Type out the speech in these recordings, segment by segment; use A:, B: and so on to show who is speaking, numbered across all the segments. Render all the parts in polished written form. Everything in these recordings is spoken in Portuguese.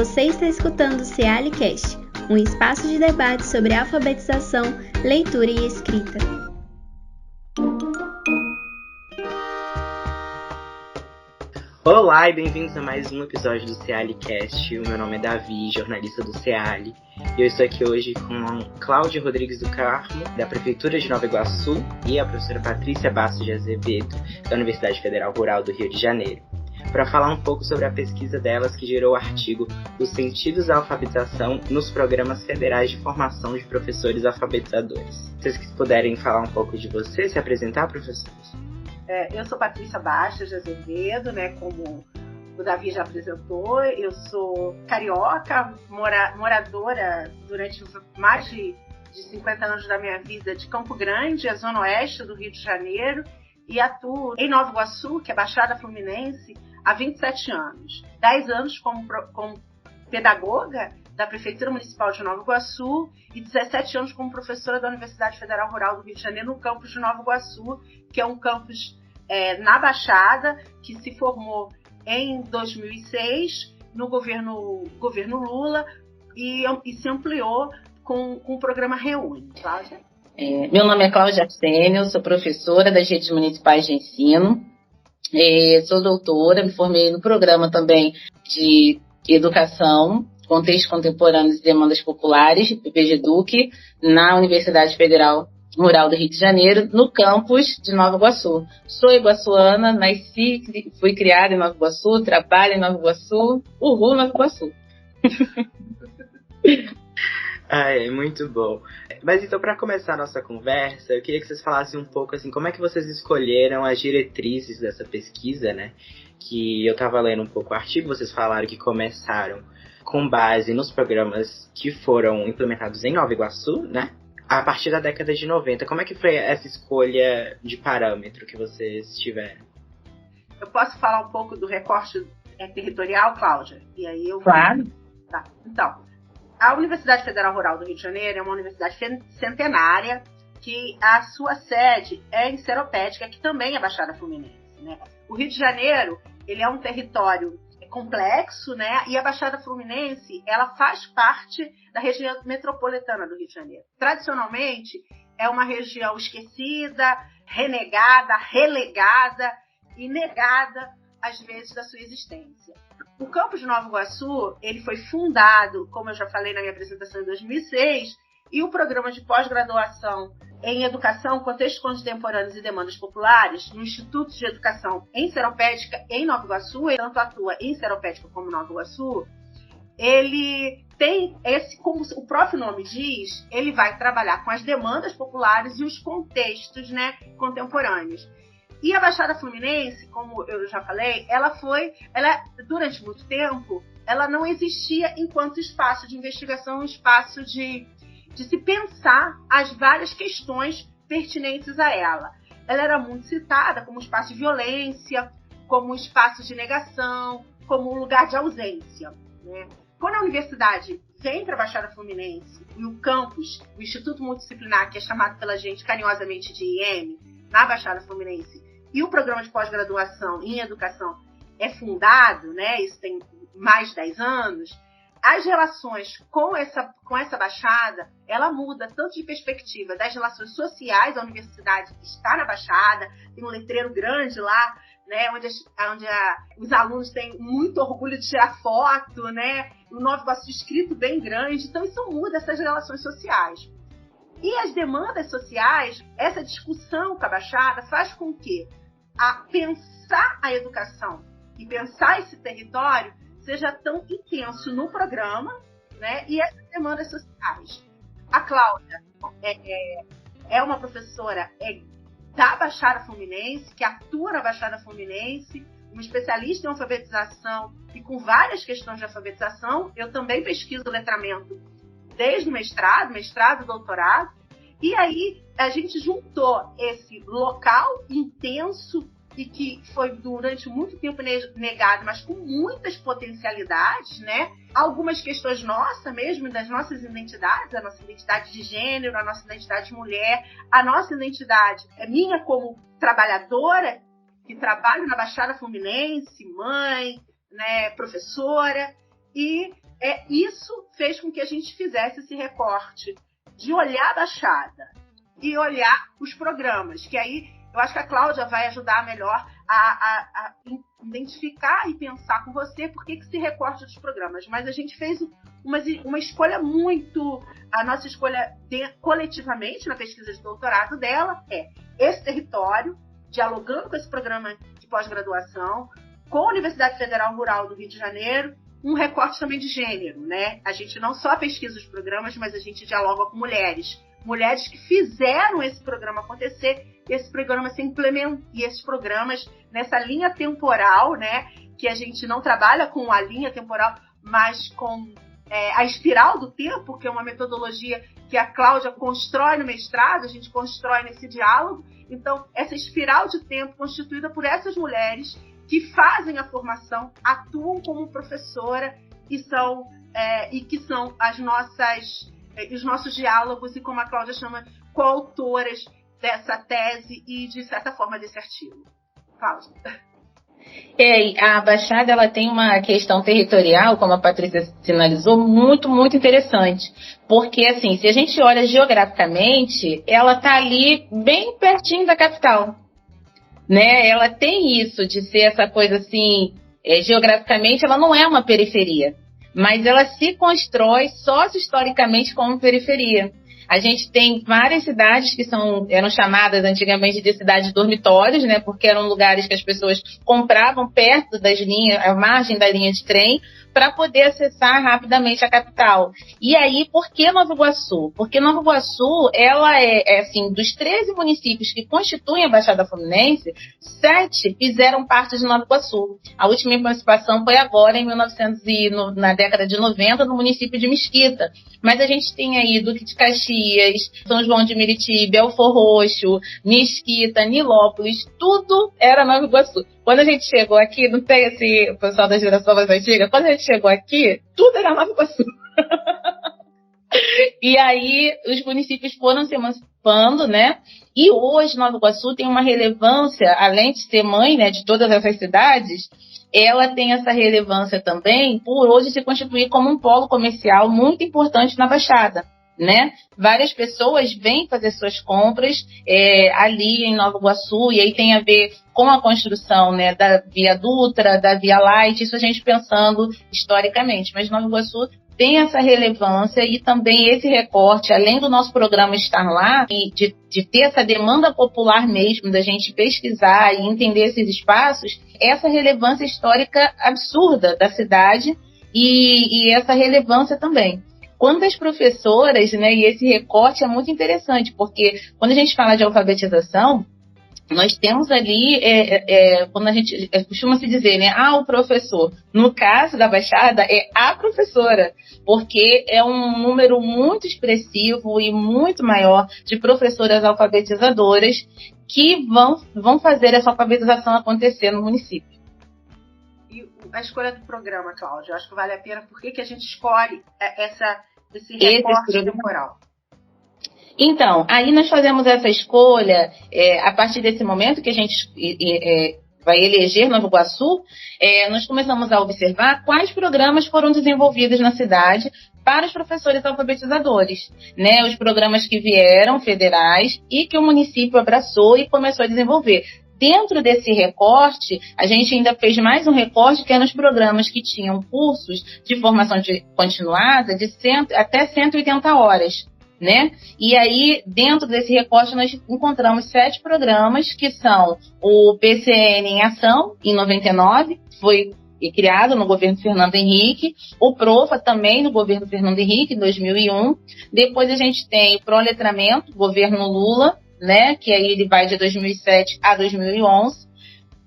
A: Você está escutando o Cealicast, um espaço de debate sobre alfabetização, leitura e escrita.
B: Olá e bem-vindos a mais um episódio do Cealicast. O meu nome é Davi, jornalista do Ceali. E eu estou aqui hoje com a Cláudia Rodrigues do Carmo, da Prefeitura de Nova Iguaçu, e a professora Patrícia Bastos de Azevedo, da Universidade Federal Rural do Rio de Janeiro, para falar um pouco sobre a pesquisa delas que gerou o artigo Os Sentidos da Alfabetização nos Programas Federais de Formação de Professores Alfabetizadores. Se vocês puderem falar um pouco de você, se apresentar, professores.
C: Eu sou Patrícia Bastos de Azevedo, como o Davi já apresentou. Eu sou carioca, moradora durante mais de 50 anos da minha vida de Campo Grande, a zona oeste do Rio de Janeiro, e atuo em Nova Iguaçu, que é Baixada Fluminense, há 27 anos. 10 anos como pedagoga da Prefeitura Municipal de Nova Iguaçu e 17 anos como professora da Universidade Federal Rural do Rio de Janeiro, no campus de Nova Iguaçu, que é um campus na Baixada, que se formou em 2006 no governo Lula e se ampliou com o programa Reúne. Cláudia?
D: Meu nome é Cláudia Arsênio, sou professora das redes municipais de ensino, sou doutora, me formei no programa também de educação, contextos contemporâneos e demandas populares, PPG-DUC, na Universidade Federal Rural do Rio de Janeiro, no campus de Nova Iguaçu. Sou iguaçuana, nasci, fui criada em Nova Iguaçu, trabalho em Nova Iguaçu, uhul, Nova Iguaçu.
B: Muito bom. Mas então, para começar a nossa conversa, eu queria que vocês falassem um pouco assim, como é que vocês escolheram as diretrizes dessa pesquisa, Que eu estava lendo um pouco o artigo, vocês falaram que começaram com base nos programas que foram implementados em Nova Iguaçu, a partir da década de 90. Como é que foi essa escolha de parâmetro que vocês tiveram?
C: Eu posso falar um pouco do recorte territorial, Cláudia? E aí
D: Claro.
C: Tá. Então, a Universidade Federal Rural do Rio de Janeiro é uma universidade centenária que a sua sede é em Seropédica, que também é Baixada Fluminense. O Rio de Janeiro, ele é um território complexo, e a Baixada Fluminense, ela faz parte da região metropolitana do Rio de Janeiro. Tradicionalmente, é uma região esquecida, renegada, relegada e negada, às vezes, da sua existência. O campus de Nova Iguaçu, ele foi fundado, como eu já falei na minha apresentação, em 2006, e o programa de pós-graduação em Educação, Contextos Contemporâneos e Demandas Populares, no Instituto de Educação em Seropédica, em Nova Iguaçu, ele tanto atua em Seropédica como Nova Iguaçu, ele tem como o próprio nome diz, ele vai trabalhar com as demandas populares e os contextos contemporâneos. E a Baixada Fluminense, como eu já falei, ela durante muito tempo, ela não existia enquanto espaço de investigação, espaço de se pensar as várias questões pertinentes a ela. Ela era muito citada como espaço de violência, como espaço de negação, como lugar de ausência. Quando a universidade vem para a Baixada Fluminense e o campus, o Instituto Multidisciplinar, que é chamado pela gente carinhosamente de IM, na Baixada Fluminense, e o programa de pós-graduação em educação é fundado, isso tem mais de 10 anos, as relações com essa Baixada, ela muda tanto de perspectiva das relações sociais, a universidade está na Baixada, tem um letreiro grande lá, onde os alunos têm muito orgulho de tirar foto, o Nova Iguaçu escrito bem grande, então isso muda essas relações sociais. E as demandas sociais, essa discussão com a Baixada faz com que pensar a educação e pensar esse território seja tão intenso no programa, e essas demandas sociais. A Cláudia é uma professora da Baixada Fluminense, que atua na Baixada Fluminense, uma especialista em alfabetização e com várias questões de alfabetização. Eu também pesquiso letramento desde o mestrado, doutorado, e aí a gente juntou esse local intenso e que foi durante muito tempo negado, mas com muitas potencialidades, Algumas questões nossas mesmo, das nossas identidades, a nossa identidade de gênero, a nossa identidade de mulher, a nossa identidade minha como trabalhadora, que trabalho na Baixada Fluminense, mãe, professora, e Isso fez com que a gente fizesse esse recorte de olhar a Baixada e olhar os programas, que aí eu acho que a Cláudia vai ajudar melhor a identificar e pensar com você por que se recorte dos programas. Mas a gente fez uma escolha a nossa escolha coletivamente na pesquisa de doutorado dela esse território, dialogando com esse programa de pós-graduação, com a Universidade Federal Rural do Rio de Janeiro, um recorte também de gênero, né? A gente não só pesquisa os programas, mas a gente dialoga com mulheres que fizeram esse programa acontecer, esse programa se implementa, e esses programas nessa linha temporal, né? Que a gente não trabalha com a linha temporal, mas com a espiral do tempo, que é uma metodologia que a Cláudia constrói no mestrado, a gente constrói nesse diálogo. Então, essa espiral de tempo constituída por essas mulheres que fazem a formação, atuam como professora e que são os nossos diálogos e, como a Cláudia chama, coautoras dessa tese e, de certa forma, desse artigo. Cláudia.
D: A Baixada ela tem uma questão territorial, como a Patrícia sinalizou, muito, muito interessante. Porque, assim, se a gente olha geograficamente, ela está ali bem pertinho da capital. Né? Ela tem isso de ser essa coisa assim, geograficamente ela não é uma periferia, mas ela se constrói socio-historicamente como periferia. A gente tem várias cidades que eram chamadas antigamente de cidades dormitórios, né? Porque eram lugares que as pessoas compravam perto das linhas, à margem da linha de trem, para poder acessar rapidamente a capital. E aí, por que Nova Iguaçu? Porque Nova Iguaçu, ela assim, dos 13 municípios que constituem a Baixada Fluminense, 7 fizeram parte de Nova Iguaçu. A última emancipação foi agora, na década de 90, no município de Mesquita. Mas a gente tem aí Duque de Caxias, São João de Meriti, Belfor Roxo, Mesquita, Nilópolis, tudo era Nova Iguaçu. Quando a gente chegou aqui, não tem o pessoal da geração mais antiga, quando a gente chegou aqui, tudo era Nova Iguaçu. E aí os municípios foram se emancipando, né? E hoje Nova Iguaçu tem uma relevância, além de ser mãe, né, de todas essas cidades, ela tem essa relevância também por hoje se constituir como um polo comercial muito importante na Baixada. Né? Várias pessoas vêm fazer suas compras ali em Nova Iguaçu, e aí tem a ver com a construção, né, da Via Dutra, da Via Light, isso a gente pensando historicamente, mas Nova Iguaçu tem essa relevância e também esse recorte, além do nosso programa estar lá, e de ter essa demanda popular mesmo, da gente pesquisar e entender esses espaços, essa relevância histórica absurda da cidade e essa relevância também. Quanto às professoras, né, e esse recorte é muito interessante, porque quando a gente fala de alfabetização, nós temos ali, quando a gente costuma se dizer, né, o professor. No caso da Baixada, é a professora, porque é um número muito expressivo e muito maior de professoras alfabetizadoras que vão fazer essa alfabetização acontecer no município.
C: E a escolha do programa, Cláudia, eu acho que vale a pena. Por que a gente escolhe esse recorte temporal?
D: Então, aí nós fazemos essa escolha a partir desse momento que a gente vai eleger Nova Iguaçu, nós começamos a observar quais programas foram desenvolvidos na cidade para os professores alfabetizadores, né? Os programas que vieram, federais, e que o município abraçou e começou a desenvolver. Dentro desse recorte, a gente ainda fez mais um recorte que é nos programas que tinham cursos de formação continuada de até 180 horas, né? E aí, dentro desse recorte, nós encontramos 7 programas, que são o PCN em Ação, em 99, foi criado no governo Fernando Henrique, o PROFA também no governo Fernando Henrique, em 2001. Depois a gente tem o Proletramento, governo Lula, né, que aí ele vai de 2007 a 2011,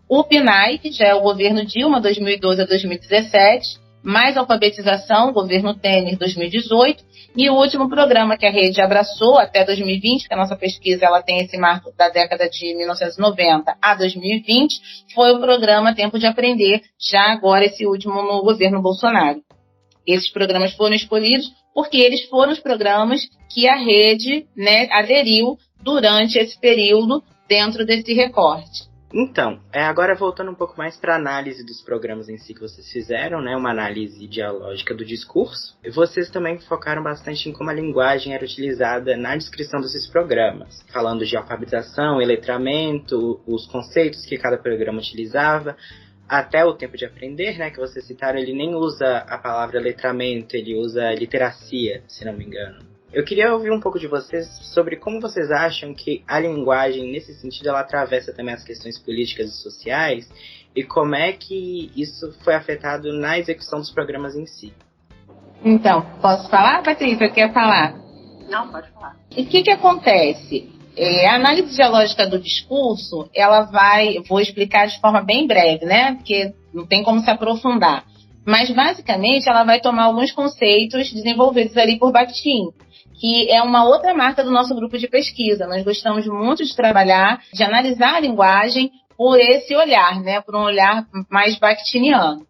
D: o PNAE, que já é o governo Dilma, 2012 a 2017, mais alfabetização, governo Temer, 2018, e o último programa que a rede abraçou até 2020, que a nossa pesquisa ela tem esse marco da década de 1990 a 2020, foi o programa Tempo de Aprender, já agora esse último no governo Bolsonaro. Esses programas foram escolhidos porque eles foram os programas que a rede, né, aderiu durante esse período dentro desse recorte.
B: Então, agora voltando um pouco mais para a análise dos programas em si que vocês fizeram, né, uma análise dialógica do discurso, vocês também focaram bastante em como a linguagem era utilizada na descrição desses programas, falando de alfabetização e letramento, os conceitos que cada programa utilizava, até o tempo de aprender, né, que vocês citaram, ele nem usa a palavra letramento, ele usa literacia, se não me engano. Eu queria ouvir um pouco de vocês sobre como vocês acham que a linguagem, nesse sentido, ela atravessa também as questões políticas e sociais, e como é que isso foi afetado na execução dos programas em si.
D: Então, posso falar, Patrícia? Quer falar?
C: Não, pode falar.
D: E o que acontece? A análise dialógica do discurso, vou explicar de forma bem breve, né? Porque não tem como se aprofundar. Mas, basicamente, ela vai tomar alguns conceitos desenvolvidos ali por Bakhtin, que é uma outra marca do nosso grupo de pesquisa. Nós gostamos muito de trabalhar, de analisar a linguagem por esse olhar, né? Por um olhar mais bakhtiniano.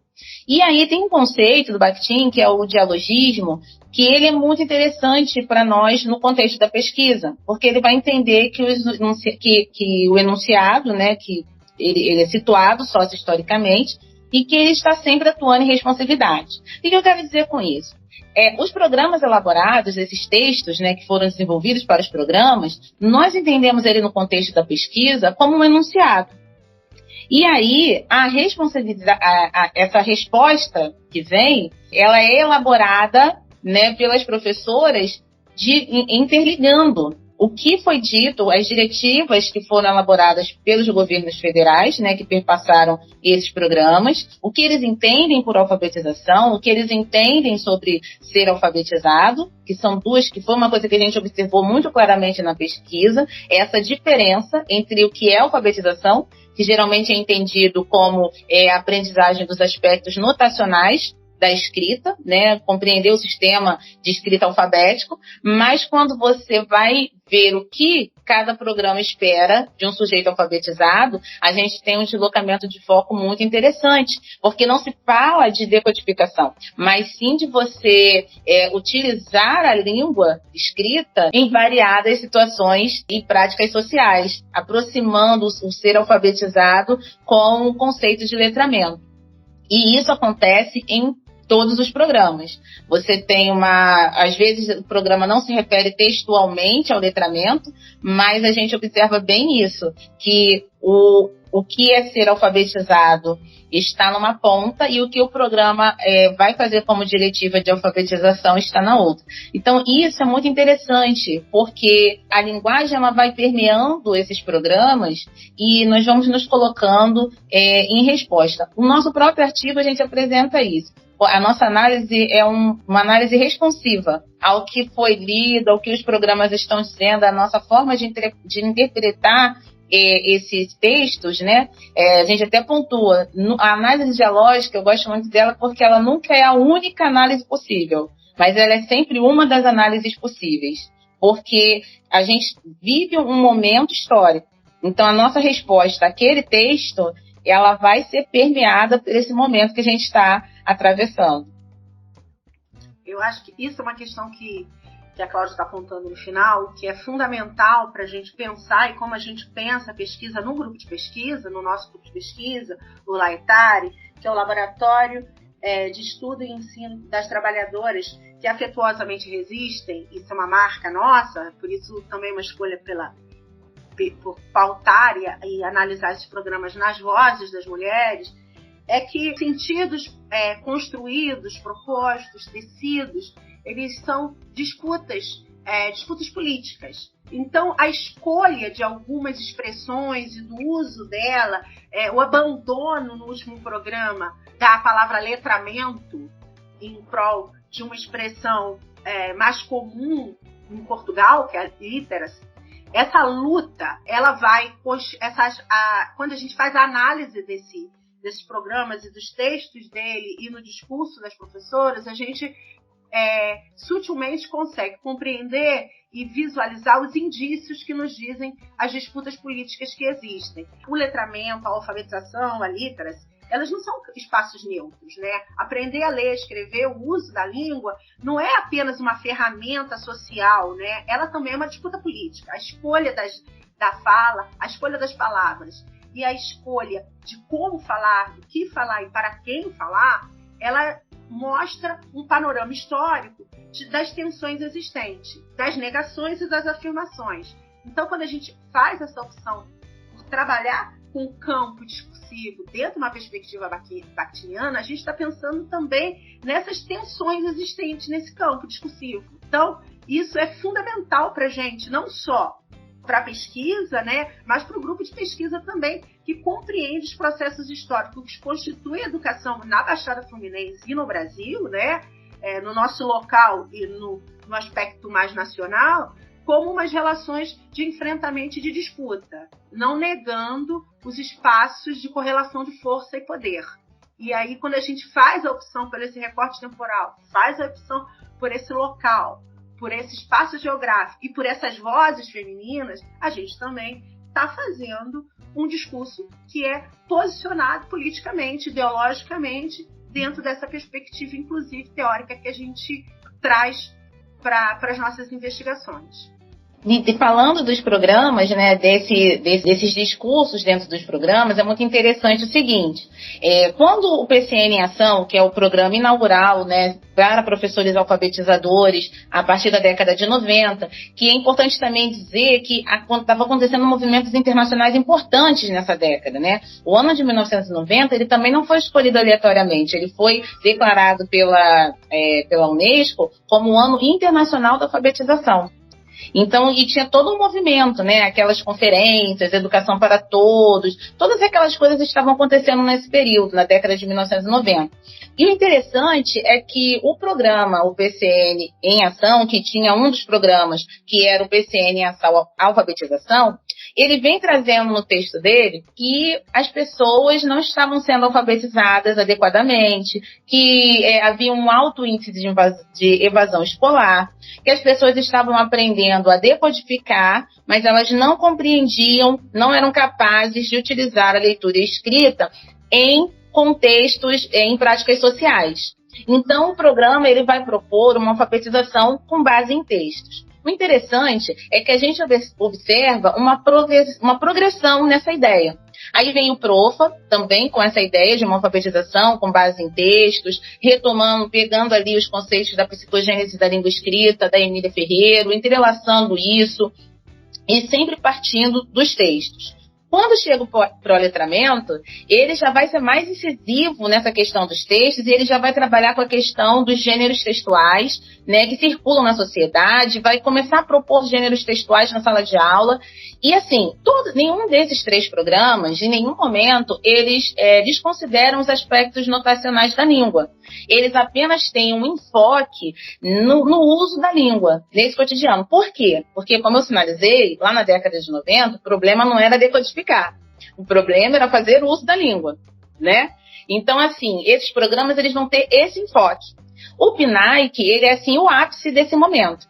D: E aí tem um conceito do Bakhtin, que é o dialogismo, que ele é muito interessante para nós no contexto da pesquisa, porque ele vai entender que o enunciado, né, que ele é situado socio-historicamente, e que ele está sempre atuando em responsividade. O que eu quero dizer com isso? Os programas elaborados, esses textos, né, que foram desenvolvidos para os programas, nós entendemos ele no contexto da pesquisa como um enunciado. E aí, essa resposta que vem, ela é elaborada, né, pelas professoras interligando o que foi dito, as diretivas que foram elaboradas pelos governos federais, né, que perpassaram esses programas, o que eles entendem por alfabetização, o que eles entendem sobre ser alfabetizado, que foi uma coisa que a gente observou muito claramente na pesquisa, essa diferença entre o que é alfabetização, que geralmente é entendido como a aprendizagem dos aspectos notacionais da escrita, né, compreender o sistema de escrita alfabético, mas quando você vai ver o que cada programa espera de um sujeito alfabetizado, a gente tem um deslocamento de foco muito interessante, porque não se fala de decodificação, mas sim de você utilizar a língua escrita em variadas situações e práticas sociais, aproximando o ser alfabetizado com o conceito de letramento. E isso acontece em todos os programas. Você tem às vezes o programa não se refere textualmente ao letramento, mas a gente observa bem isso, que o que é ser alfabetizado está numa ponta e o que o programa vai fazer como diretiva de alfabetização está na outra. Então, isso é muito interessante, porque a linguagem ela vai permeando esses programas e nós vamos nos colocando em resposta. O nosso próprio artigo, a gente apresenta isso. A nossa análise é uma análise responsiva ao que foi lido, ao que os programas estão dizendo, a nossa forma de interpretar esses textos, né? A gente até pontua. A análise dialógica, eu gosto muito dela porque ela nunca é a única análise possível, mas ela é sempre uma das análises possíveis, porque a gente vive um momento histórico. Então, a nossa resposta àquele texto, ela vai ser permeada por esse momento que a gente está atravessando.
C: Eu acho que isso é uma questão que a Cláudia está apontando no final, que é fundamental para a gente pensar e como a gente pensa a pesquisa no grupo de pesquisa, no nosso grupo de pesquisa, o LAETARE, que é o Laboratório de Estudo e Ensino das Trabalhadoras que Afetuosamente Resistem. Isso é uma marca nossa, por isso também uma escolha por pautar e analisar esses programas nas vozes das mulheres, é que sentidos construídos, propostos, tecidos, eles são disputas políticas. Então, a escolha de algumas expressões e do uso dela, o abandono no último programa da palavra letramento em prol de uma expressão mais comum em Portugal, que é a literacy, essa luta, ela vai... quando a gente faz a análise desses programas e dos textos dele e no discurso das professoras, a gente sutilmente consegue compreender e visualizar os indícios que nos dizem as disputas políticas que existem. O letramento, a alfabetização, a literacy, elas não são espaços neutros, né? Aprender a ler, escrever, o uso da língua não é apenas uma ferramenta social, né? Ela também é uma disputa política. A escolha da fala, a escolha das palavras. e a escolha de como falar, do que falar e para quem falar, ela mostra um panorama histórico das tensões existentes, das negações e das afirmações. Então, quando a gente faz essa opção por trabalhar com o campo discursivo dentro de uma perspectiva bakhtiniana, a gente está pensando também nessas tensões existentes nesse campo discursivo. Então, isso é fundamental para a gente, não só para a pesquisa, né, mas para o grupo de pesquisa também, que compreende os processos históricos que constituem a educação na Baixada Fluminense e no Brasil, né, no nosso local e no aspecto mais nacional, como umas relações de enfrentamento e de disputa, não negando os espaços de correlação de força e poder. E aí, quando a gente faz a opção por esse recorte temporal, faz a opção por esse local, por esse espaço geográfico e por essas vozes femininas, a gente também está fazendo um discurso que é posicionado politicamente, ideologicamente, dentro dessa perspectiva, inclusive teórica, que a gente traz para as nossas investigações.
D: E falando dos programas, né, desses discursos dentro dos programas, é muito interessante o seguinte: quando o PCN em Ação, que é o programa inaugural, né, para professores alfabetizadores a partir da década de 90, que é importante também dizer que estava acontecendo movimentos internacionais importantes nessa década, né? O ano de 1990 ele também não foi escolhido aleatoriamente, ele foi declarado pela Unesco como o Ano Internacional da Alfabetização. Então, e tinha todo um movimento, né? Aquelas conferências, educação para todos, todas aquelas coisas estavam acontecendo nesse período, na década de 1990. E o interessante é que o programa, o PCN em Ação, que tinha um dos programas, que era o PCN em Ação Alfabetização, ele vem trazendo no texto dele que as pessoas não estavam sendo alfabetizadas adequadamente, que havia um alto índice de evasão escolar, que as pessoas estavam aprendendo a decodificar, mas elas não compreendiam, não eram capazes de utilizar a leitura e a escrita em contextos, em práticas sociais. Então, o programa ele vai propor uma alfabetização com base em textos. O interessante é que a gente observa uma progressão nessa ideia. Aí vem o PROFA, também com essa ideia de uma alfabetização com base em textos, retomando, pegando ali os conceitos da psicogênese da língua escrita, da Emília Ferreiro, entrelaçando isso e sempre partindo dos textos. Quando chega o proletramento, ele já vai ser mais incisivo nessa questão dos textos e ele já vai trabalhar com a questão dos gêneros textuais, né, que circulam na sociedade, vai começar a propor gêneros textuais na sala de aula. E assim, nenhum desses três programas, em nenhum momento, eles desconsideram os aspectos notacionais da língua. Eles apenas têm um enfoque no uso da língua, nesse cotidiano. Por quê? Porque, como eu sinalizei, lá na década de 90, o problema não era decodificar. O problema era fazer uso da língua, né? Então, assim, esses programas eles vão ter esse enfoque. O PNAEC, ele é, assim, o ápice desse momento,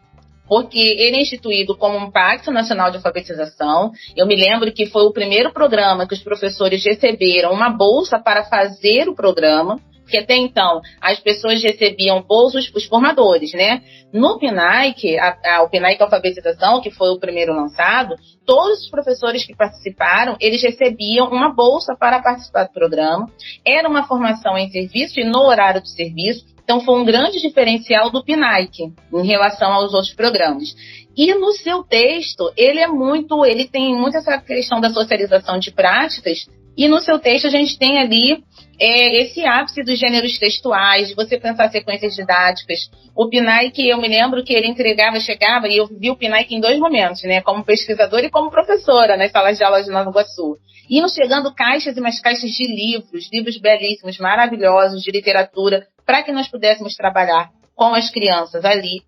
D: porque ele é instituído como um Pacto Nacional de Alfabetização. Eu me lembro que foi o primeiro programa que os professores receberam uma bolsa para fazer o programa, porque até então as pessoas recebiam bolsas, os formadores, né? No PNAEC, o PNAEC Alfabetização, que foi o primeiro lançado, todos os professores que participaram, eles recebiam uma bolsa para participar do programa. Era uma formação em serviço e no horário do serviço. Então, foi um grande diferencial do PNAEC em relação aos outros programas. E no seu texto, ele tem muito essa questão da socialização de práticas, e no seu texto a gente tem ali esse ápice dos gêneros textuais, de você pensar sequências didáticas. O PNAEC, eu me lembro que ele chegava, e eu vi o PNAEC em 2 momentos, né, como pesquisadora e como professora nas salas de aula de Nova Iguaçu. Iam chegando caixas e mais caixas de livros belíssimos, maravilhosos, de literatura, para que nós pudéssemos trabalhar com as crianças ali.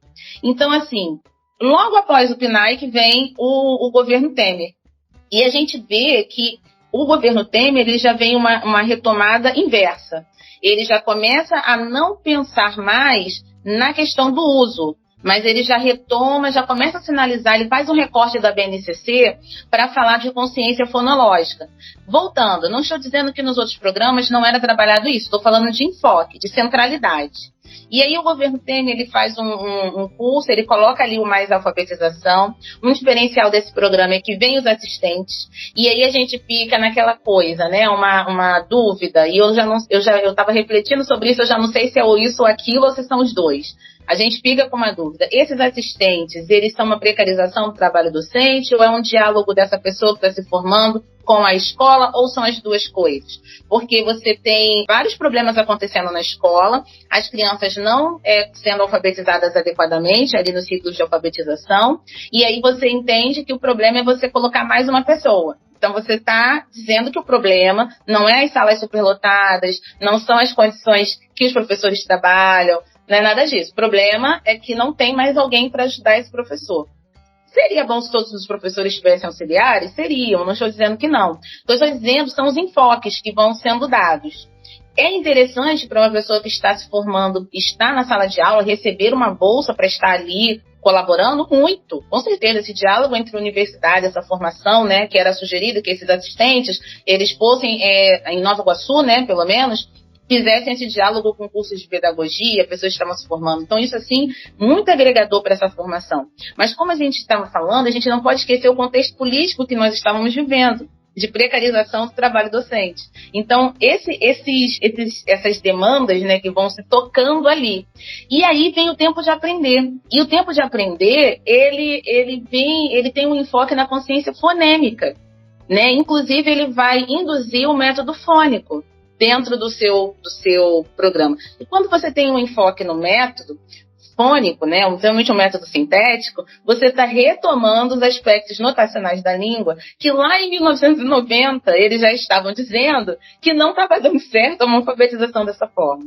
D: Então, assim, logo após o PNAEC vem o governo Temer. E a gente vê que o governo Temer ele já vem uma retomada inversa. Ele já começa a não pensar mais na questão do uso, mas ele já retoma, já começa a sinalizar, ele faz um recorte da BNCC para falar de consciência fonológica. Voltando, não estou dizendo que nos outros programas não era trabalhado isso, estou falando de enfoque, de centralidade. E aí o governo Temer, ele faz um curso, ele coloca ali o Mais Alfabetização. Um diferencial desse programa é que vem os assistentes, e aí a gente fica naquela coisa, né, uma dúvida, e eu estava refletindo sobre isso, eu já não sei se é ou isso ou aquilo, ou se são os dois. A gente fica com uma dúvida. Esses assistentes, eles são uma precarização do trabalho docente, ou é um diálogo dessa pessoa que está se formando com a escola, ou são as duas coisas? Porque você tem vários problemas acontecendo na escola, as crianças não sendo alfabetizadas adequadamente, ali nos ciclos de alfabetização, e aí você entende que o problema é você colocar mais uma pessoa. Então, você está dizendo que o problema não é as salas superlotadas, não são as condições que os professores trabalham, não é nada disso. O problema é que não tem mais alguém para ajudar esse professor. Seria bom se todos os professores tivessem auxiliares? Seriam, não estou dizendo que não. Estou dizendo são os enfoques que vão sendo dados. É interessante para uma pessoa que está se formando, estar na sala de aula, receber uma bolsa para estar ali colaborando muito. Com certeza, esse diálogo entre a universidade, essa formação, né, que era sugerido que esses assistentes, eles fossem, em Nova Iguaçu, né, pelo menos, fizessem esse diálogo com cursos de pedagogia, pessoas que estavam se formando. Então, isso, assim, muito agregador para essa formação. Mas, como a gente estava falando, a gente não pode esquecer o contexto político que nós estávamos vivendo, de precarização do trabalho docente. Então, essas demandas, né, que vão se tocando ali. E aí vem o tempo de aprender. E o tempo de aprender, ele tem um enfoque na consciência fonêmica, né? Inclusive, ele vai induzir o método fônico dentro do seu programa. E quando você tem um enfoque no método fônico, né, realmente um método sintético, você está retomando os aspectos notacionais da língua, que lá em 1990 eles já estavam dizendo que não estava dando certo uma alfabetização dessa forma.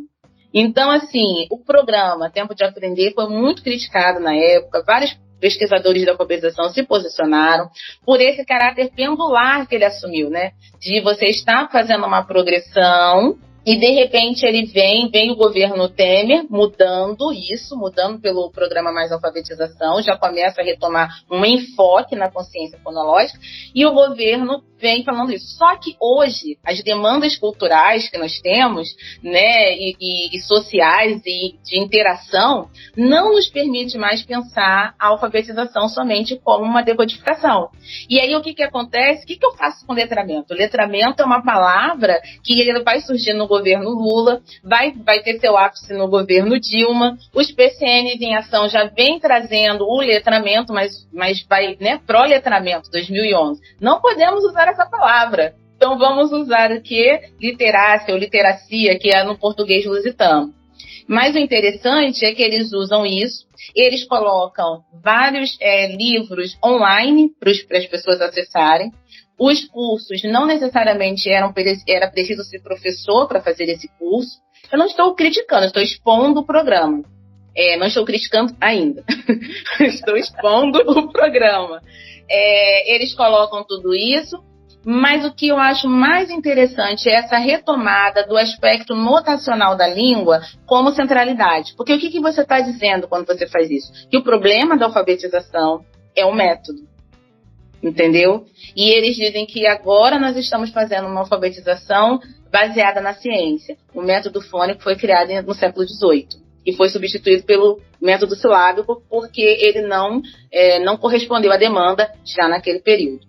D: Então, assim, o programa Tempo de Aprender foi muito criticado na época, vários pesquisadores da alfabetização se posicionaram por esse caráter pendular que ele assumiu, né? De você estar fazendo uma progressão e, de repente, ele vem o governo Temer mudando pelo programa Mais Alfabetização, já começa a retomar um enfoque na consciência fonológica, e o governo vem falando isso. Só que hoje, as demandas culturais que nós temos, né, e sociais e de interação, não nos permite mais pensar a alfabetização somente como uma decodificação. E aí, o que acontece? O que eu faço com letramento? Letramento é uma palavra que ele vai surgir no governo Lula, vai ter seu ápice no governo Dilma. Os PCNs em ação já vem trazendo o letramento, mas vai, né, pró-letramento, 2011. Não podemos usar essa palavra. Então vamos usar o que? Literácia ou literacia, que é no português lusitano. Mas o interessante é que eles usam isso, eles colocam vários livros online para as pessoas acessarem. Os cursos não necessariamente era preciso ser professor para fazer esse curso. Eu não estou criticando, estou expondo o programa. Não estou criticando ainda. Estou expondo o programa. Eles colocam tudo isso, mas o que eu acho mais interessante é essa retomada do aspecto notacional da língua como centralidade. Porque o que você está dizendo quando você faz isso? Que o problema da alfabetização é o método. Entendeu? E eles dizem que agora nós estamos fazendo uma alfabetização baseada na ciência. O método fônico foi criado no século XVIII e foi substituído pelo método silábico porque ele não correspondeu à demanda já naquele período,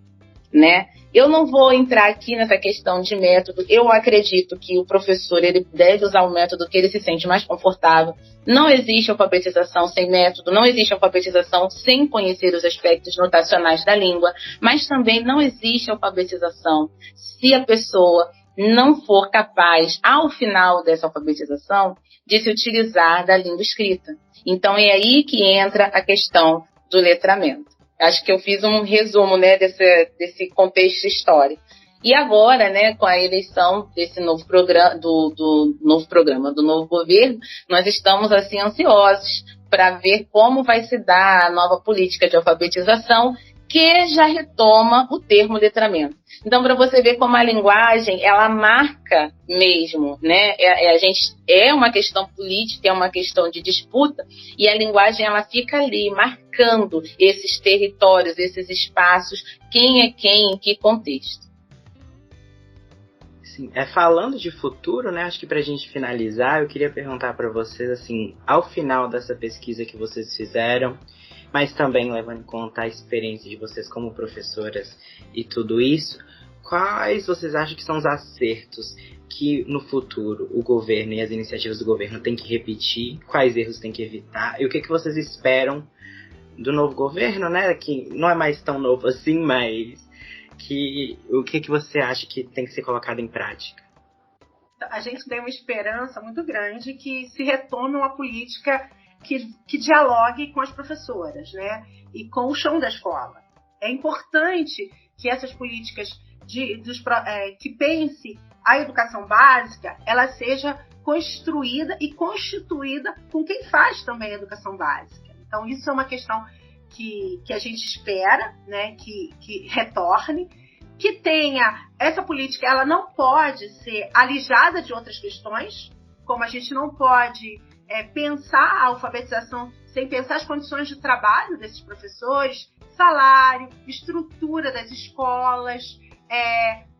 D: né? Eu não vou entrar aqui nessa questão de método. Eu acredito que o professor ele deve usar o método que ele se sente mais confortável. Não existe alfabetização sem método, não existe alfabetização sem conhecer os aspectos notacionais da língua, mas também não existe alfabetização se a pessoa não for capaz, ao final dessa alfabetização, de se utilizar da língua escrita. Então é aí que entra a questão do letramento. Acho que eu fiz um resumo, né, desse contexto histórico. E agora, né, com a eleição desse novo programa, do novo governo, nós estamos assim ansiosos para ver como vai se dar a nova política de alfabetização, que já retoma o termo letramento. Então, para você ver como a linguagem, ela marca mesmo, né? A gente é uma questão política, é uma questão de disputa, e a linguagem, ela fica ali, marcando esses territórios, esses espaços, quem é quem, em que contexto.
B: Sim, falando de futuro, né? Acho que para a gente finalizar, eu queria perguntar para vocês, assim, ao final dessa pesquisa que vocês fizeram, mas também levando em conta a experiência de vocês como professoras e tudo isso, quais vocês acham que são os acertos que no futuro o governo e as iniciativas do governo têm que repetir, quais erros têm que evitar, e o que vocês esperam do novo governo, né? Que não é mais tão novo assim, mas o que você acha que tem que ser colocado em prática?
C: A gente tem uma esperança muito grande que se retome uma política que dialogue com as professoras, né? E com o chão da escola. É importante que essas políticas que pense a educação básica, ela seja construída e constituída com quem faz também a educação básica. Então, isso é uma questão que a gente espera, né? Que retorne, que tenha essa política, ela não pode ser alijada de outras questões, como a gente não pode pensar a alfabetização sem pensar as condições de trabalho desses professores, salário, estrutura das escolas,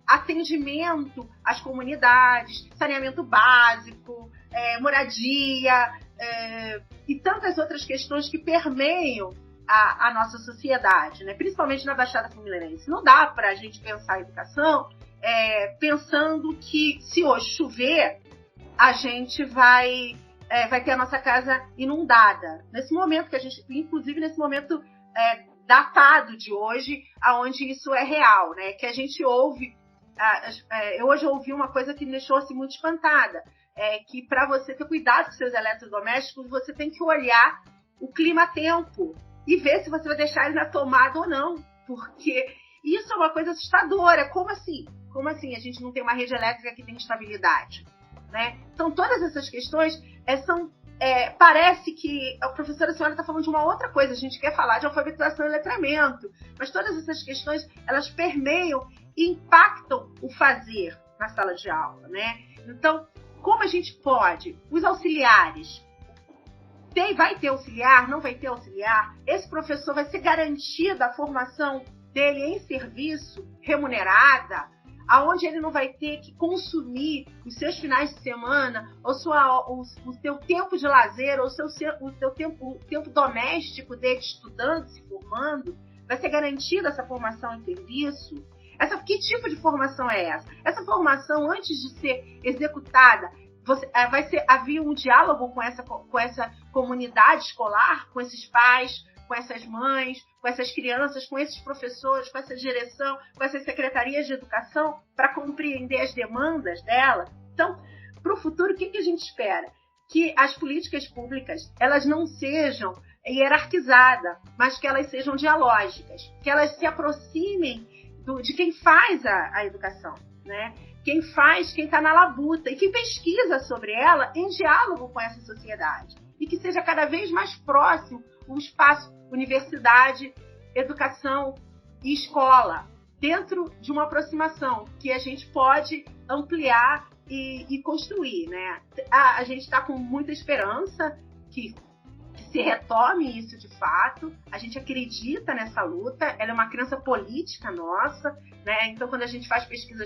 C: atendimento às comunidades, saneamento básico, moradia e tantas outras questões que permeiam a nossa sociedade, né? Principalmente na Baixada Fluminense. Não dá para a gente pensar a educação pensando que se hoje chover, a gente vai ter a nossa casa inundada. Nesse momento que a gente, inclusive nesse momento datado de hoje, aonde isso é real, né? Que a gente ouve, eu hoje ouvi uma coisa que me deixou assim, muito espantada, que para você ter cuidado com seus eletrodomésticos, você tem que olhar o clima-tempo e ver se você vai deixar ele na tomada ou não, porque isso é uma coisa assustadora. Como assim? Como assim a gente não tem uma rede elétrica que tem estabilidade? Né? Então, todas essas questões parece que a professora senhora está falando de uma outra coisa. A gente quer falar de alfabetização e letramento, mas todas essas questões, elas permeiam e impactam o fazer na sala de aula, né? Então, como a gente pode, os auxiliares, vai ter auxiliar, não vai ter auxiliar, esse professor vai ser garantida a formação dele em serviço, remunerada, aonde ele não vai ter que consumir os seus finais de semana, ou o seu tempo de lazer, ou o tempo doméstico dele estudando, se formando, vai ser garantida essa formação em serviço. Que tipo de formação é essa? Essa formação, antes de ser executada, havia um diálogo com essa comunidade escolar, com esses pais, com essas mães, com essas crianças, com esses professores, com essa direção, com essas secretarias de educação, para compreender as demandas dela. Então, para o futuro, o que a gente espera? Que as políticas públicas, elas não sejam hierarquizadas, mas que elas sejam dialógicas, que elas se aproximem de quem faz a educação, né? Quem está na labuta e que pesquisa sobre ela em diálogo com essa sociedade. E que seja cada vez mais próximo o espaço universidade, educação e escola, dentro de uma aproximação que a gente pode ampliar e construir, né? A gente está com muita esperança que se retome isso de fato. A gente acredita nessa luta, ela é uma crença política nossa, né? Então, quando a gente faz pesquisa,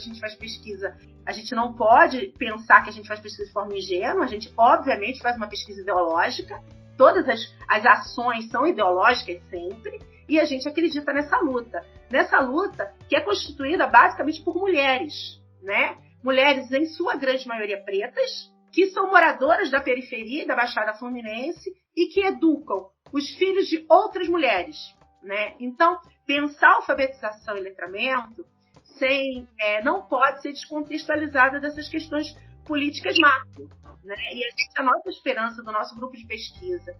C: a gente não pode pensar que a gente faz pesquisa de forma ingênua, a gente obviamente faz uma pesquisa ideológica, todas as ações são ideológicas sempre, e a gente acredita nessa luta que é constituída basicamente por mulheres, né? Mulheres, em sua grande maioria pretas, que são moradoras da periferia da Baixada Fluminense e que educam os filhos de outras mulheres, né? Então, pensar alfabetização e letramento não pode ser descontextualizada dessas questões políticas macro, né? E a nossa esperança do nosso grupo de pesquisa,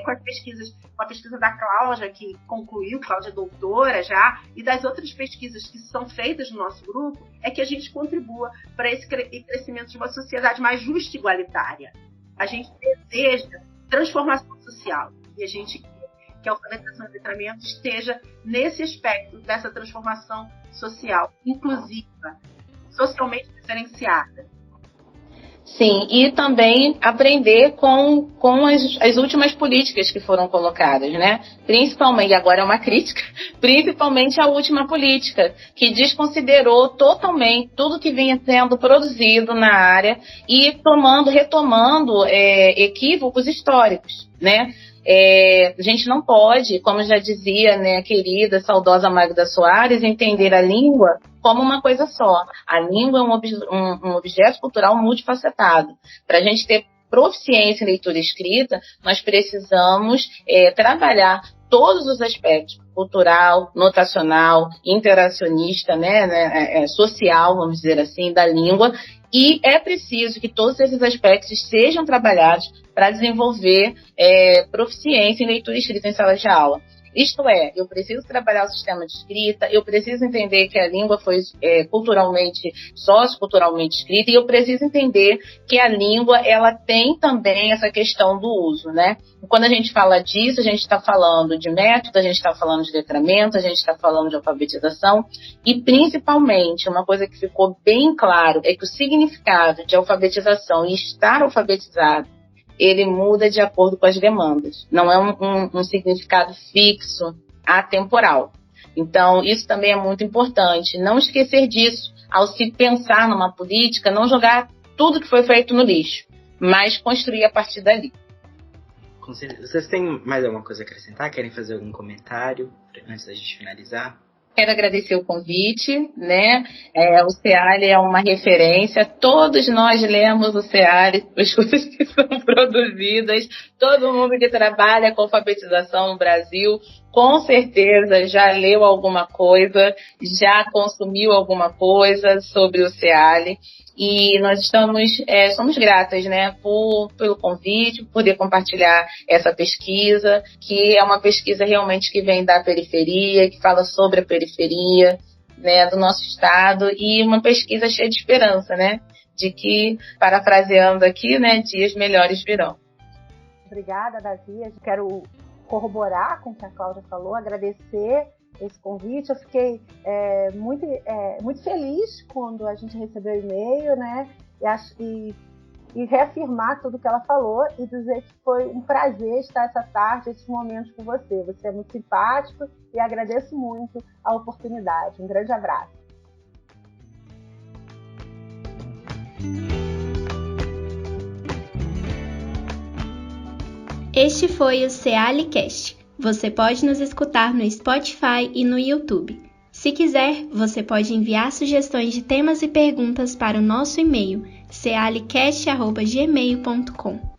C: com a pesquisa da Cláudia, que concluiu, Cláudia é doutora já, e das outras pesquisas que são feitas no nosso grupo, é que a gente contribua para esse crescimento de uma sociedade mais justa e igualitária. A gente deseja transformação social e a gente quer que a alfabetização e letramento esteja nesse aspecto dessa transformação social, inclusiva, socialmente diferenciada.
D: Sim, e também aprender com as últimas políticas que foram colocadas, né? Principalmente, agora é uma crítica, principalmente a última política, que desconsiderou totalmente tudo que vinha sendo produzido na área e retomando equívocos históricos, né? A gente não pode, como já dizia, né, a querida, saudosa Magda Soares, entender a língua como uma coisa só. A língua é um objeto cultural multifacetado. Para a gente ter proficiência em leitura e escrita, nós precisamos trabalhar todos os aspectos, cultural, notacional, interacionista, né, social, vamos dizer assim, da língua, e é preciso que todos esses aspectos sejam trabalhados para desenvolver proficiência em leitura e escrita em sala de aula. Isto é, eu preciso trabalhar o sistema de escrita, eu preciso entender que a língua foi culturalmente, socioculturalmente escrita, e eu preciso entender que a língua, ela tem também essa questão do uso, né? Quando a gente fala disso, a gente está falando de método, a gente está falando de letramento, a gente está falando de alfabetização, e principalmente, uma coisa que ficou bem claro é que o significado de alfabetização e estar alfabetizado, ele muda de acordo com as demandas. Não é um significado fixo, atemporal. Então, isso também é muito importante. Não esquecer disso. Ao se pensar numa política, não jogar tudo que foi feito no lixo, mas construir a partir dali.
B: Vocês têm mais alguma coisa a acrescentar? Querem fazer algum comentário antes da gente finalizar?
D: Quero agradecer o convite, né? O SEALI é uma referência, todos nós lemos o SEALI, as coisas que são produzidas, todo mundo que trabalha com alfabetização no Brasil, com certeza já leu alguma coisa, já consumiu alguma coisa sobre o SEALI, e nós somos gratas, né, pelo convite, por poder compartilhar essa pesquisa, que é uma pesquisa realmente que vem da periferia, que fala sobre a periferia, né, do nosso estado, e uma pesquisa cheia de esperança, né, de que, parafraseando aqui, né, dias melhores virão.
E: Obrigada, Davi. Eu quero corroborar com o que a Cláudia falou, agradecer esse convite. Eu fiquei muito feliz quando a gente recebeu o e-mail, né? E reafirmar tudo que ela falou e dizer que foi um prazer estar essa tarde, esses momentos com você. Você é muito simpático e agradeço muito a oportunidade. Um grande abraço.
A: Este foi o SEALIcast. Você pode nos escutar no Spotify e no YouTube. Se quiser, você pode enviar sugestões de temas e perguntas para o nosso e-mail sealicast@gmail.com.